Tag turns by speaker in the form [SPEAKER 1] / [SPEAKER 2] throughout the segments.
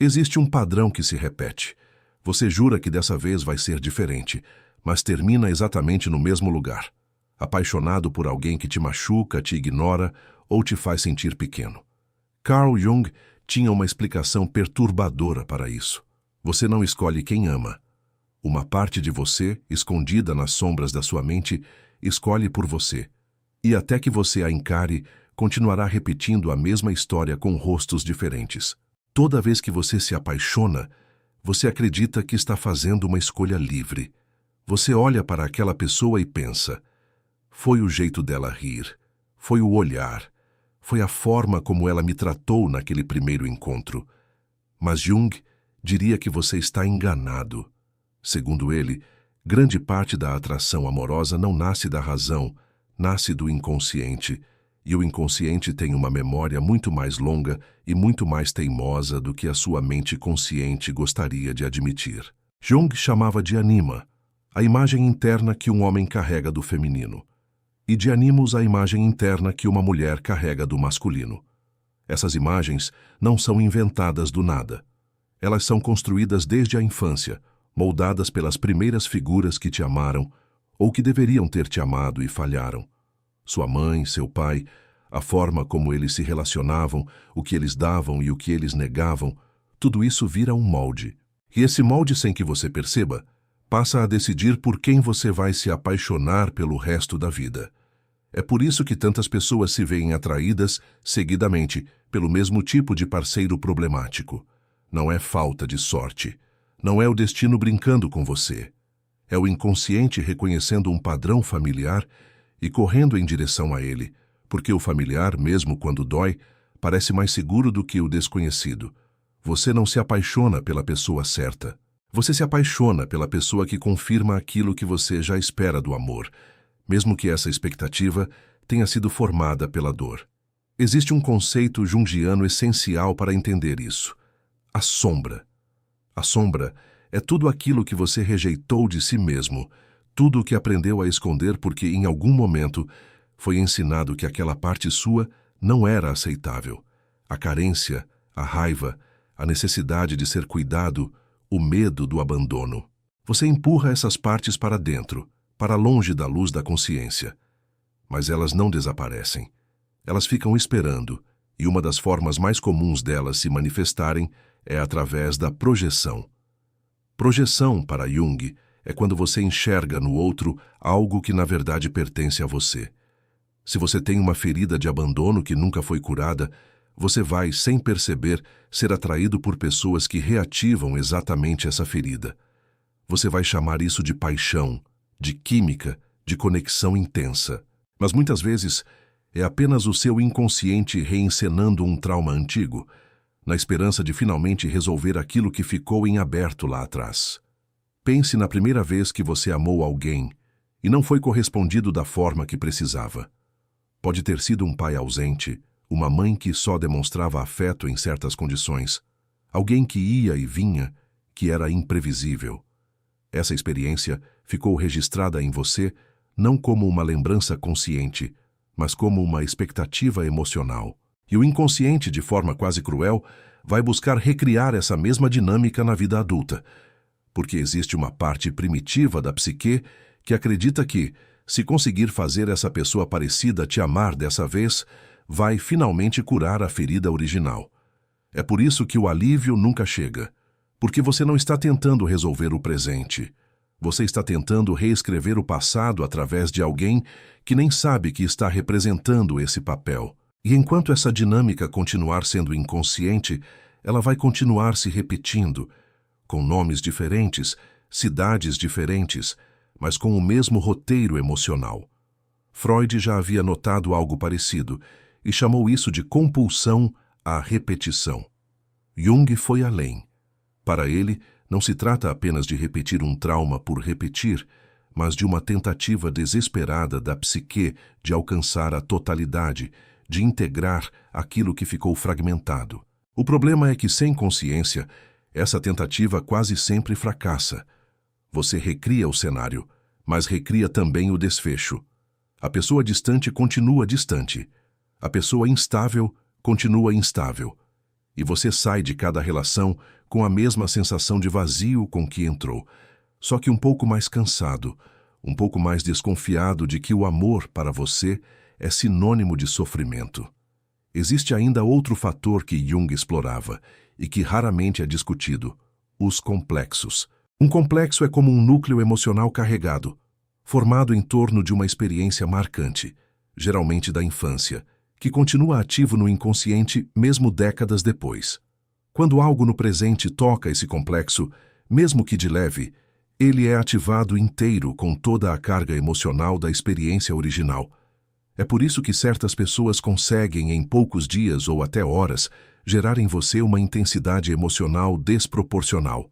[SPEAKER 1] Existe um padrão que se repete. Você jura que dessa vez vai ser diferente, mas termina exatamente no mesmo lugar. Apaixonado por alguém que te machuca, te ignora ou te faz sentir pequeno. Carl Jung tinha uma explicação perturbadora para isso. Você não escolhe quem ama. Uma parte de você, escondida nas sombras da sua mente, escolhe por você. E até que você a encare, continuará repetindo a mesma história com rostos diferentes. Toda vez que você se apaixona, você acredita que está fazendo uma escolha livre. Você olha para aquela pessoa e pensa: foi o jeito dela rir, foi o olhar, foi a forma como ela me tratou naquele primeiro encontro. Mas Jung diria que você está enganado. Segundo ele, grande parte da atração amorosa não nasce da razão, nasce do inconsciente, e o inconsciente tem uma memória muito mais longa e muito mais teimosa do que a sua mente consciente gostaria de admitir. Jung chamava de anima, a imagem interna que um homem carrega do feminino, e de animus a imagem interna que uma mulher carrega do masculino. Essas imagens não são inventadas do nada. Elas são construídas desde a infância, moldadas pelas primeiras figuras que te amaram ou que deveriam ter te amado e falharam. Sua mãe, seu pai, a forma como eles se relacionavam, o que eles davam e o que eles negavam, tudo isso vira um molde. E esse molde, sem que você perceba, passa a decidir por quem você vai se apaixonar pelo resto da vida. É por isso que tantas pessoas se veem atraídas, seguidamente, pelo mesmo tipo de parceiro problemático. Não é falta de sorte. Não é o destino brincando com você. É o inconsciente reconhecendo um padrão familiar e correndo em direção a ele, porque o familiar, mesmo quando dói, parece mais seguro do que o desconhecido. Você não se apaixona pela pessoa certa. Você se apaixona pela pessoa que confirma aquilo que você já espera do amor, mesmo que essa expectativa tenha sido formada pela dor. Existe um conceito junguiano essencial para entender isso: a sombra. A sombra é tudo aquilo que você rejeitou de si mesmo, tudo o que aprendeu a esconder porque em algum momento foi ensinado que aquela parte sua não era aceitável. A carência, a raiva, a necessidade de ser cuidado, o medo do abandono. Você empurra essas partes para dentro, para longe da luz da consciência. Mas elas não desaparecem. Elas ficam esperando, e uma das formas mais comuns delas se manifestarem é através da projeção. Projeção, para Jung, é quando você enxerga no outro algo que na verdade pertence a você. Se você tem uma ferida de abandono que nunca foi curada, você vai, sem perceber, ser atraído por pessoas que reativam exatamente essa ferida. Você vai chamar isso de paixão, de química, de conexão intensa. Mas muitas vezes é apenas o seu inconsciente reencenando um trauma antigo, na esperança de finalmente resolver aquilo que ficou em aberto lá atrás. Pense na primeira vez que você amou alguém e não foi correspondido da forma que precisava. Pode ter sido um pai ausente, uma mãe que só demonstrava afeto em certas condições, alguém que ia e vinha, que era imprevisível. Essa experiência ficou registrada em você não como uma lembrança consciente, mas como uma expectativa emocional. E o inconsciente, de forma quase cruel, vai buscar recriar essa mesma dinâmica na vida adulta, porque existe uma parte primitiva da psique que acredita que, se conseguir fazer essa pessoa parecida te amar dessa vez, vai finalmente curar a ferida original. É por isso que o alívio nunca chega, porque você não está tentando resolver o presente. Você está tentando reescrever o passado através de alguém que nem sabe que está representando esse papel. E enquanto essa dinâmica continuar sendo inconsciente, ela vai continuar se repetindo, com nomes diferentes, cidades diferentes, mas com o mesmo roteiro emocional. Freud já havia notado algo parecido e chamou isso de compulsão à repetição. Jung foi além. Para ele, não se trata apenas de repetir um trauma por repetir, mas de uma tentativa desesperada da psique de alcançar a totalidade, de integrar aquilo que ficou fragmentado. O problema é que, sem consciência, essa tentativa quase sempre fracassa. Você recria o cenário, mas recria também o desfecho. A pessoa distante continua distante. A pessoa instável continua instável. e você sai de cada relação com a mesma sensação de vazio com que entrou, só que um pouco mais cansado, um pouco mais desconfiado de que o amor para você é sinônimo de sofrimento. Existe ainda outro fator que Jung explorava e que raramente é discutido: os complexos. Um complexo é como um núcleo emocional carregado, formado em torno de uma experiência marcante, geralmente da infância, que continua ativo no inconsciente mesmo décadas depois. Quando algo no presente toca esse complexo, mesmo que de leve, ele é ativado inteiro com toda a carga emocional da experiência original. É por isso que certas pessoas conseguem, em poucos dias ou até horas, gerar em você uma intensidade emocional desproporcional.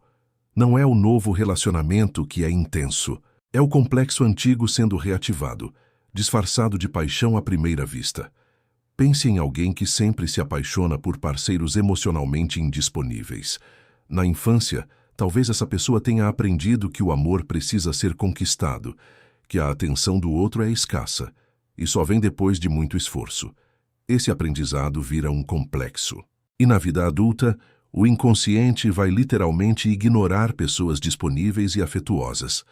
[SPEAKER 1] Não é o novo relacionamento que é intenso, é o complexo antigo sendo reativado, disfarçado de paixão à primeira vista. Pense em alguém que sempre se apaixona por parceiros emocionalmente indisponíveis. Na infância, talvez essa pessoa tenha aprendido que o amor precisa ser conquistado, que a atenção do outro é escassa e só vem depois de muito esforço. Esse aprendizado vira um complexo. E na vida adulta, o inconsciente vai literalmente ignorar pessoas disponíveis e afetuosas,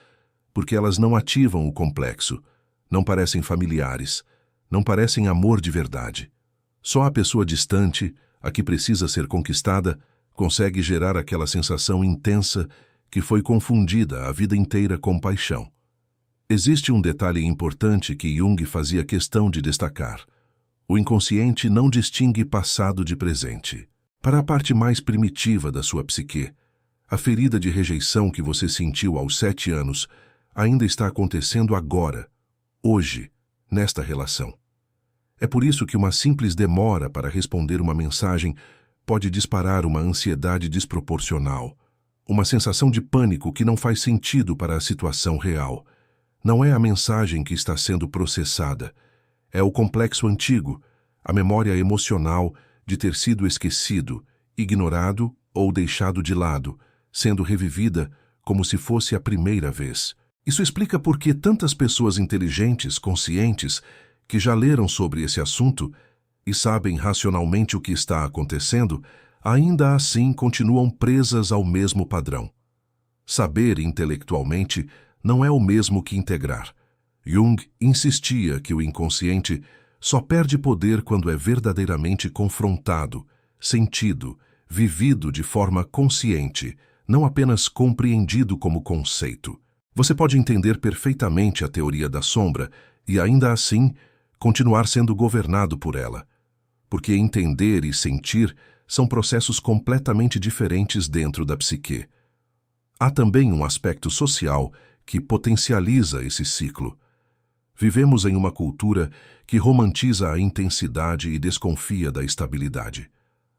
[SPEAKER 1] porque elas não ativam o complexo, não parecem familiares, não parecem amor de verdade. Só a pessoa distante, a que precisa ser conquistada, consegue gerar aquela sensação intensa que foi confundida a vida inteira com paixão. Existe um detalhe importante que Jung fazia questão de destacar. O inconsciente não distingue passado de presente. Para a parte mais primitiva da sua psique, a ferida de rejeição que você sentiu aos 7 anos ainda está acontecendo agora, hoje, nesta relação. É por isso que uma simples demora para responder uma mensagem pode disparar uma ansiedade desproporcional, uma sensação de pânico que não faz sentido para a situação real. Não é a mensagem que está sendo processada, é o complexo antigo, a memória emocional de ter sido esquecido, ignorado ou deixado de lado, sendo revivida como se fosse a primeira vez. Isso explica por que tantas pessoas inteligentes, conscientes, que já leram sobre esse assunto e sabem racionalmente o que está acontecendo, ainda assim continuam presas ao mesmo padrão. Saber intelectualmente não é o mesmo que integrar. Jung insistia que o inconsciente só perde poder quando é verdadeiramente confrontado, sentido, vivido de forma consciente, não apenas compreendido como conceito. Você pode entender perfeitamente a teoria da sombra e, ainda assim, continuar sendo governado por ela, porque entender e sentir são processos completamente diferentes dentro da psique. Há também um aspecto social que potencializa esse ciclo. Vivemos em uma cultura que romantiza a intensidade e desconfia da estabilidade.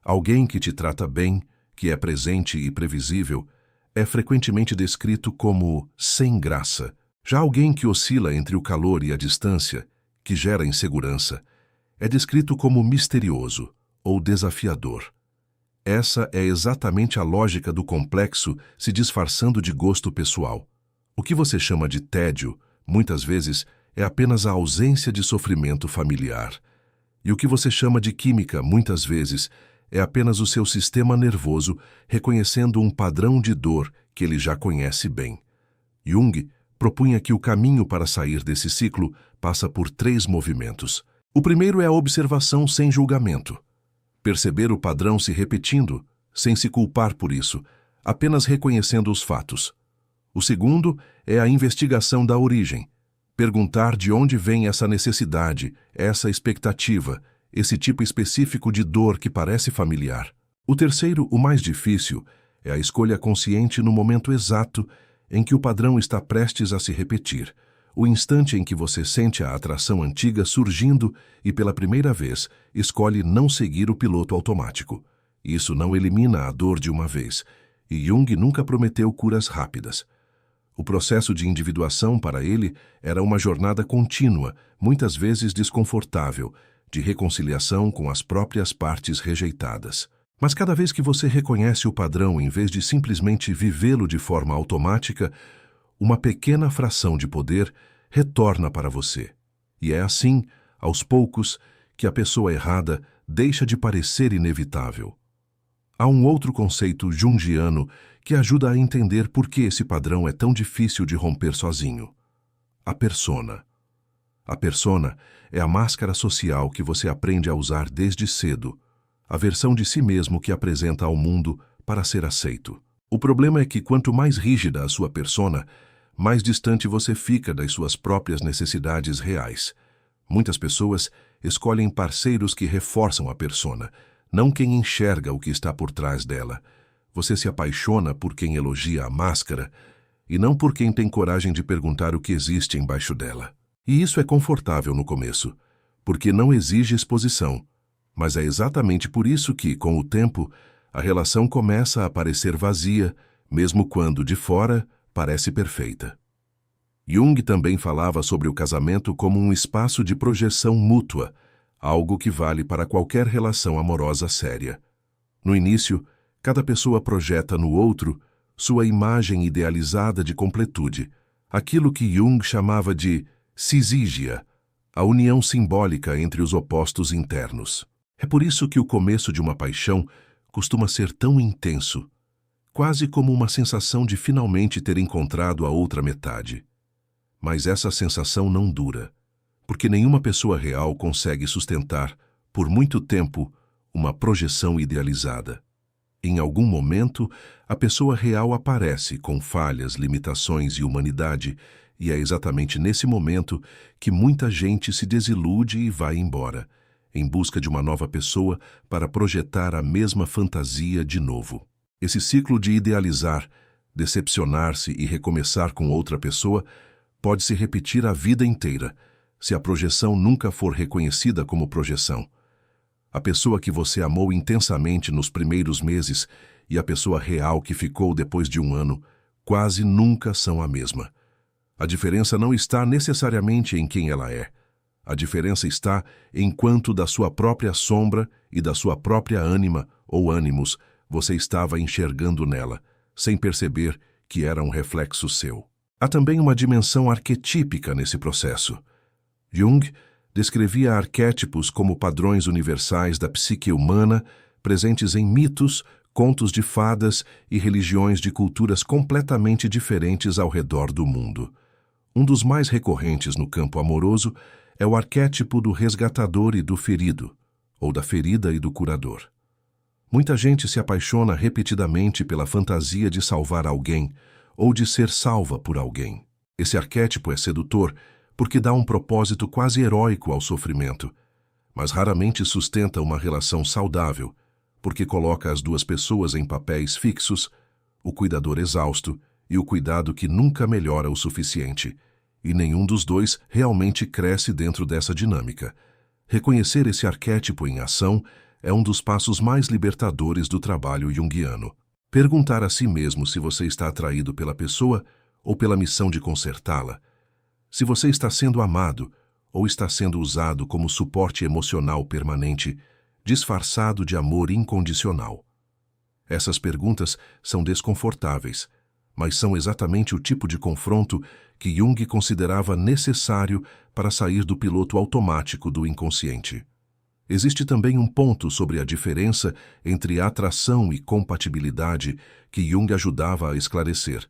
[SPEAKER 1] Alguém que te trata bem, que é presente e previsível, é frequentemente descrito como sem graça. Já alguém que oscila entre o calor e a distância, que gera insegurança, é descrito como misterioso ou desafiador. Essa é exatamente a lógica do complexo se disfarçando de gosto pessoal. O que você chama de tédio, muitas vezes, é apenas a ausência de sofrimento familiar. E o que você chama de química, muitas vezes, é apenas o seu sistema nervoso reconhecendo um padrão de dor que ele já conhece bem. Jung propunha que o caminho para sair desse ciclo passa por 3 movimentos. O primeiro é a observação sem julgamento. Perceber o padrão se repetindo, sem se culpar por isso, apenas reconhecendo os fatos. O segundo é a investigação da origem. Perguntar de onde vem essa necessidade, essa expectativa, esse tipo específico de dor que parece familiar. O terceiro, o mais difícil, é a escolha consciente no momento exato em que o padrão está prestes a se repetir, o instante em que você sente a atração antiga surgindo e, pela primeira vez, escolhe não seguir o piloto automático. Isso não elimina a dor de uma vez, e Jung nunca prometeu curas rápidas. O processo de individuação para ele era uma jornada contínua, muitas vezes desconfortável, de reconciliação com as próprias partes rejeitadas. Mas cada vez que você reconhece o padrão em vez de simplesmente vivê-lo de forma automática, uma pequena fração de poder retorna para você. E é assim, aos poucos, que a pessoa errada deixa de parecer inevitável. Há um outro conceito junguiano que ajuda a entender por que esse padrão é tão difícil de romper sozinho. A persona. A persona é a máscara social que você aprende a usar desde cedo, a versão de si mesmo que apresenta ao mundo para ser aceito. O problema é que quanto mais rígida a sua persona, mais distante você fica das suas próprias necessidades reais. Muitas pessoas escolhem parceiros que reforçam a persona, não quem enxerga o que está por trás dela. Você se apaixona por quem elogia a máscara e não por quem tem coragem de perguntar o que existe embaixo dela. E isso é confortável no começo, porque não exige exposição. Mas é exatamente por isso que, com o tempo, a relação começa a parecer vazia, mesmo quando, de fora, parece perfeita. Jung também falava sobre o casamento como um espaço de projeção mútua, algo que vale para qualquer relação amorosa séria. No início, cada pessoa projeta no outro sua imagem idealizada de completude, aquilo que Jung chamava de sísigia, a união simbólica entre os opostos internos. É por isso que o começo de uma paixão costuma ser tão intenso, quase como uma sensação de finalmente ter encontrado a outra metade. Mas essa sensação não dura, porque nenhuma pessoa real consegue sustentar, por muito tempo, uma projeção idealizada. Em algum momento, a pessoa real aparece com falhas, limitações e humanidade, e é exatamente nesse momento que muita gente se desilude e vai embora, em busca de uma nova pessoa para projetar a mesma fantasia de novo. Esse ciclo de idealizar, decepcionar-se e recomeçar com outra pessoa pode se repetir a vida inteira, se a projeção nunca for reconhecida como projeção. A pessoa que você amou intensamente nos primeiros meses e a pessoa real que ficou depois de um ano quase nunca são a mesma. A diferença não está necessariamente em quem ela é. A diferença está em quanto da sua própria sombra e da sua própria ânima ou ânimos você estava enxergando nela, sem perceber que era um reflexo seu. Há também uma dimensão arquetípica nesse processo. Jung descrevia arquétipos como padrões universais da psique humana, presentes em mitos, contos de fadas e religiões de culturas completamente diferentes ao redor do mundo. Um dos mais recorrentes no campo amoroso é o arquétipo do resgatador e do ferido, ou da ferida e do curador. Muita gente se apaixona repetidamente pela fantasia de salvar alguém ou de ser salva por alguém. Esse arquétipo é sedutor porque dá um propósito quase heróico ao sofrimento, mas raramente sustenta uma relação saudável, porque coloca as duas pessoas em papéis fixos, o cuidador exausto e o cuidado que nunca melhora o suficiente, e nenhum dos dois realmente cresce dentro dessa dinâmica. Reconhecer esse arquétipo em ação é um dos passos mais libertadores do trabalho junguiano. Perguntar a si mesmo se você está atraído pela pessoa ou pela missão de consertá-la, se você está sendo amado ou está sendo usado como suporte emocional permanente, disfarçado de amor incondicional. Essas perguntas são desconfortáveis, mas são exatamente o tipo de confronto que Jung considerava necessário para sair do piloto automático do inconsciente. Existe também um ponto sobre a diferença entre atração e compatibilidade que Jung ajudava a esclarecer,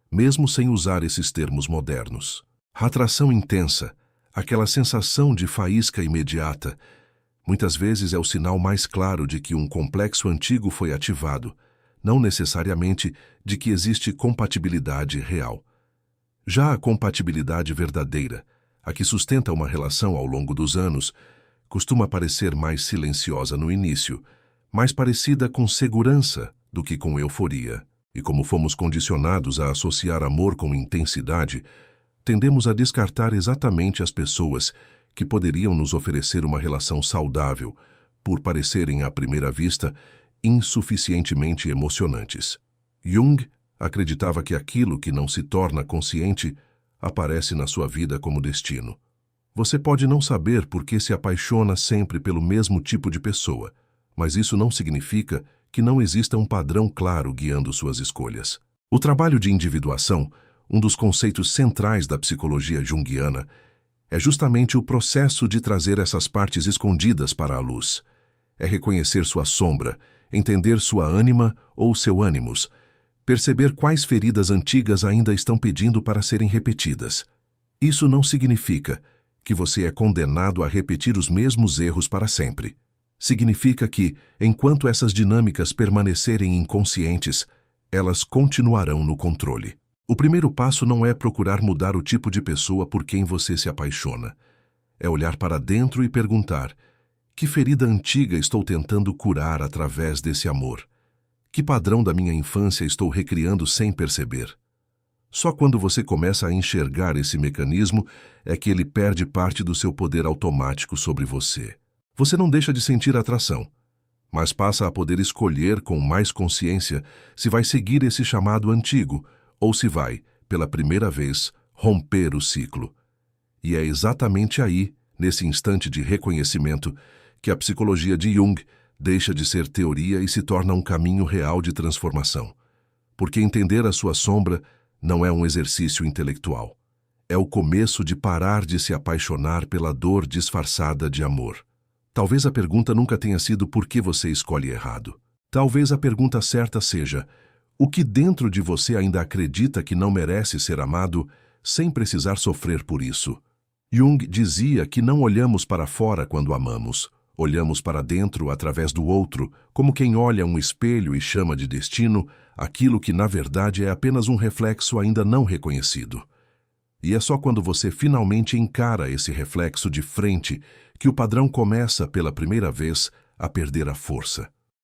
[SPEAKER 1] mesmo sem usar esses termos modernos. A atração intensa, aquela sensação de faísca imediata, muitas vezes é o sinal mais claro de que um complexo antigo foi ativado, não necessariamente de que existe compatibilidade real. Já a compatibilidade verdadeira, a que sustenta uma relação ao longo dos anos, costuma parecer mais silenciosa no início, mais parecida com segurança do que com euforia. E como fomos condicionados a associar amor com intensidade, tendemos a descartar exatamente as pessoas que poderiam nos oferecer uma relação saudável, por parecerem à primeira vista insuficientemente emocionantes. Jung acreditava que aquilo que não se torna consciente aparece na sua vida como destino. Você pode não saber por que se apaixona sempre pelo mesmo tipo de pessoa, mas isso não significa que não exista um padrão claro guiando suas escolhas. O trabalho de individuação, um dos conceitos centrais da psicologia junguiana, é justamente o processo de trazer essas partes escondidas para a luz. É reconhecer sua sombra, entender sua ânima ou seu ânimos, perceber quais feridas antigas ainda estão pedindo para serem repetidas. Isso não significa que você é condenado a repetir os mesmos erros para sempre. Significa que, enquanto essas dinâmicas permanecerem inconscientes, elas continuarão no controle. O primeiro passo não é procurar mudar o tipo de pessoa por quem você se apaixona. É olhar para dentro e perguntar: que ferida antiga estou tentando curar através desse amor? Que padrão da minha infância estou recriando sem perceber? Só quando você começa a enxergar esse mecanismo é que ele perde parte do seu poder automático sobre você. Você não deixa de sentir atração, mas passa a poder escolher com mais consciência se vai seguir esse chamado antigo ou se vai, pela primeira vez, romper o ciclo. E é exatamente aí, nesse instante de reconhecimento, que a psicologia de Jung deixa de ser teoria e se torna um caminho real de transformação. Porque entender a sua sombra não é um exercício intelectual. É o começo de parar de se apaixonar pela dor disfarçada de amor. Talvez a pergunta nunca tenha sido por que você escolhe errado. Talvez a pergunta certa seja: o que dentro de você ainda acredita que não merece ser amado sem precisar sofrer por isso? Jung dizia que não olhamos para fora quando amamos. Olhamos para dentro através do outro, como quem olha um espelho e chama de destino aquilo que, na verdade, é apenas um reflexo ainda não reconhecido. E é só quando você finalmente encara esse reflexo de frente que o padrão começa, pela primeira vez, a perder a força.